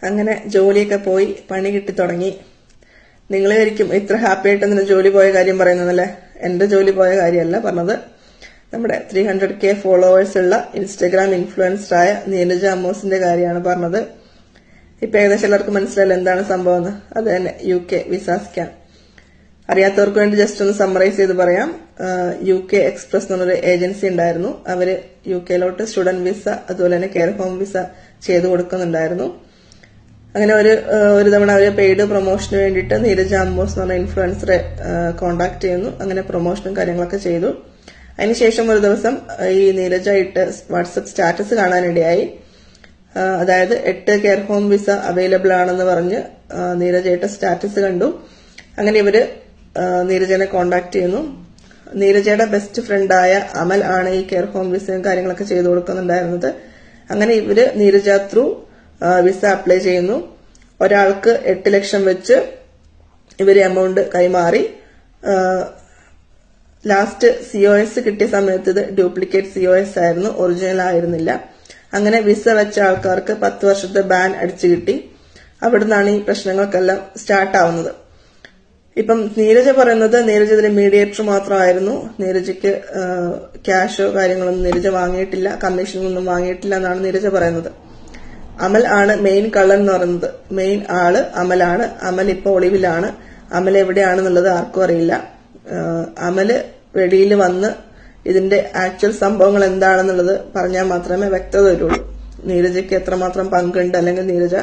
അങ്ങനെ ജോലിയൊക്കെ പോയി പണി കിട്ടി തുടങ്ങി. നിങ്ങൾ വിചാരിക്കും ഇത്ര ഹാപ്പി ആയിട്ട് എന്തിനാ ജോലി പോയ കാര്യം പറയുന്നതല്ലേ? എന്റെ ജോലി പോയ കാര്യമല്ല പറഞ്ഞത്. നമ്മുടെ 300K ഫോളോവേഴ്സ് ഉള്ള ഇൻസ്റ്റഗ്രാം ഇൻഫ്ലുവൻസറായ നീരജ അമ്മോസിന്റെ കാര്യമാണ് പറഞ്ഞത്. ഇപ്പൊ ഏകദേശം എല്ലാവർക്കും മനസ്സിലായില്ല എന്താണ് സംഭവം എന്ന്. അത് തന്നെ UK വിസ സ്കാം. അറിയാത്തവർക്ക് വേണ്ടി ജസ്റ്റ് ഒന്ന് സമ്മറൈസ് ചെയ്ത് പറയാം. UK എക്സ്പ്രസ് എന്നൊരു ഏജൻസി ഉണ്ടായിരുന്നു. അവര് UK സ്റ്റുഡന്റ് വിസ അതുപോലെ തന്നെ കെയർ ഹോം വിസ ചെയ്തു കൊടുക്കുന്നുണ്ടായിരുന്നു. അങ്ങനെ ഒരു തവണ അവര് പെയ്ഡ് പ്രൊമോഷന് വേണ്ടിയിട്ട് നീരജ അമ്മോസ് എന്ന് പറഞ്ഞ ഇൻഫ്ലുവൻസറെ കോണ്ടാക്ട് ചെയ്യുന്നു. അങ്ങനെ പ്രൊമോഷനും കാര്യങ്ങളൊക്കെ ചെയ്തു. അതിനുശേഷം ഒരു ദിവസം ഈ നീരജ ഇട്ട് വാട്സപ്പ് സ്റ്റാറ്റസ് കാണാനിടയായി. അതായത് 8 കെയർ ഹോം വിസ അവൈലബിൾ ആണെന്ന് പറഞ്ഞ് നീരജ ഇട്ട സ്റ്റാറ്റസ് കണ്ടു. അങ്ങനെ ഇവര് നീരജനെ കോണ്ടാക്ട് ചെയ്യുന്നു. നീരജയുടെ ബെസ്റ്റ് ഫ്രണ്ടായ അമൽ ആണ് ഈ കെയർ ഹോം വിസയും കാര്യങ്ങളൊക്കെ ചെയ്തു കൊടുക്കുന്നുണ്ടായിരുന്നത്. അങ്ങനെ ഇവര് നീരജ ത്രൂ വിസ അപ്ലൈ ചെയ്യുന്നു. ഒരാൾക്ക് 8 ലക്ഷം വെച്ച് ഇവര് എമൗണ്ട് കൈമാറി. ലാസ്റ്റ് COS കിട്ടിയ സമയത്ത് ഇത് ഡ്യൂപ്ലിക്കേറ്റ് COS ആയിരുന്നു, ഒറിജിനൽ ആയിരുന്നില്ല. അങ്ങനെ വിസ വെച്ച ആൾക്കാർക്ക് 10 വർഷത്തെ ബാൻ അടിച്ചു കിട്ടി. അവിടുന്നാണ് ഈ പ്രശ്നങ്ങൾക്കെല്ലാം സ്റ്റാർട്ട് ആവുന്നത്. ഇപ്പം നീരജ പറയുന്നത് നീരജ ഇതിന്റെ മീഡിയേറ്റർ മാത്രമായിരുന്നു. നീരജയ്ക്ക് ക്യാഷോ കാര്യങ്ങളൊന്നും നീരജ വാങ്ങിയിട്ടില്ല, കമ്മീഷനൊന്നും വാങ്ങിയിട്ടില്ല എന്നാണ് നീരജ പറയുന്നത്. അമൽ ആണ് മെയിൻ കള്ളൻ എന്ന് പറയുന്നത്. മെയിൻ ആള് അമലാണ്. അമൽ ഇപ്പൊ ഒളിവിലാണ്. അമൽ എവിടെയാണെന്നുള്ളത് ആർക്കും അറിയില്ല. അമല് വെളിയിൽ വന്ന് ഇതിന്റെ ആക്ച്വൽ സംഭവങ്ങൾ എന്താണെന്നുള്ളത് പറഞ്ഞാൽ മാത്രമേ വ്യക്തത വരുള്ളൂ. നീരജയ്ക്ക് എത്രമാത്രം പങ്കുണ്ട്, അല്ലെങ്കിൽ നീരജ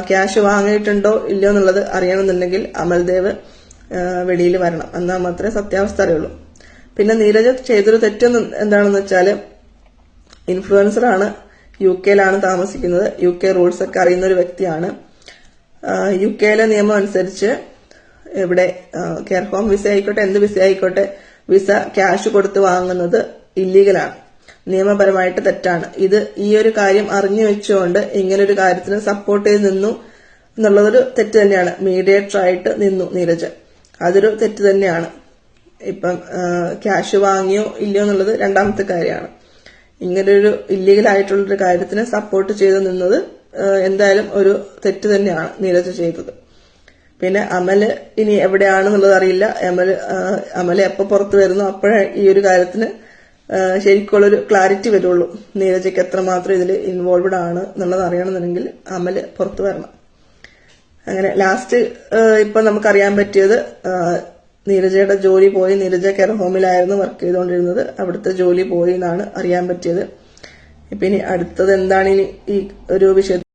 ക്യാഷ് വാങ്ങിയിട്ടുണ്ടോ ഇല്ലയോ എന്നുള്ളത് അറിയണമെന്നുണ്ടെങ്കിൽ അമൽദേവ് വെളിയിൽ വരണം. എന്നാൽ മാത്രമേ സത്യാവസ്ഥ അറിയുള്ളൂ. പിന്നെ നീരജ ചെയ്തൊരു തെറ്റൊന്നും എന്താണെന്ന് വെച്ചാല്, ഇൻഫ്ലുവൻസറാണ്, UK താമസിക്കുന്നത്, UK റൂൾസ് ഒക്കെ അറിയുന്ന ഒരു വ്യക്തിയാണ്. UK നിയമം അനുസരിച്ച് ഇവിടെ കെയർ ഹോം വിസ ആയിക്കോട്ടെ എന്ത് വിസ ആയിക്കോട്ടെ വിസ ക്യാഷ് കൊടുത്ത് വാങ്ങുന്നത് ഇല്ലീഗലാണ്, നിയമപരമായിട്ട് തെറ്റാണ്. ഇത് ഈ ഒരു കാര്യം അറിഞ്ഞു വെച്ചുകൊണ്ട് ഇങ്ങനൊരു കാര്യത്തിന് സപ്പോർട്ട് ചെയ്ത് നിന്നു എന്നുള്ളതൊരു തെറ്റ് തന്നെയാണ്. മീഡിയേറ്റർ ആയിട്ട് നിന്നു നീരജ, അതൊരു തെറ്റ് തന്നെയാണ്. ഇപ്പം ക്യാഷ് വാങ്ങിയോ ഇല്ലയോ എന്നുള്ളത് രണ്ടാമത്തെ കാര്യമാണ്. ഇങ്ങനൊരു ഇല്ലീഗൽ ആയിട്ടുള്ളൊരു കാര്യത്തിന് സപ്പോർട്ട് ചെയ്ത് നിന്നത് എന്തായാലും ഒരു തെറ്റ് തന്നെയാണ് നീരജ ചെയ്തത്. പിന്നെ അമല് ഇനി എവിടെയാണെന്നുള്ളത് അറിയില്ല. അമല് എപ്പോ പുറത്തു വരുന്നു അപ്പോഴേ ഈ ഒരു കാര്യത്തിന് ശരിക്കുള്ളൊരു ക്ലാരിറ്റി വരുള്ളൂ. നീരജയ്ക്ക് എത്രമാത്രം ഇതിൽ ഇൻവോൾവ്ഡ് ആണ് എന്നുള്ളത് അറിയണമെന്നുണ്ടെങ്കിൽ അമല് പുറത്തു വരണം. അങ്ങനെ ലാസ്റ്റ് ഇപ്പൊ നമുക്കറിയാൻ പറ്റിയത് നീരജയുടെ ജോലി പോയി. നീരജ കെയർ ഹോമിലായിരുന്നു വർക്ക് ചെയ്തുകൊണ്ടിരുന്നത്. അവിടുത്തെ ജോലി പോയി എന്നാണ് അറിയാൻ പറ്റിയത്. ഇപ്പൊ ഇനി അടുത്തത് എന്താണ് ഇനി ഈ ഒരു വിഷയം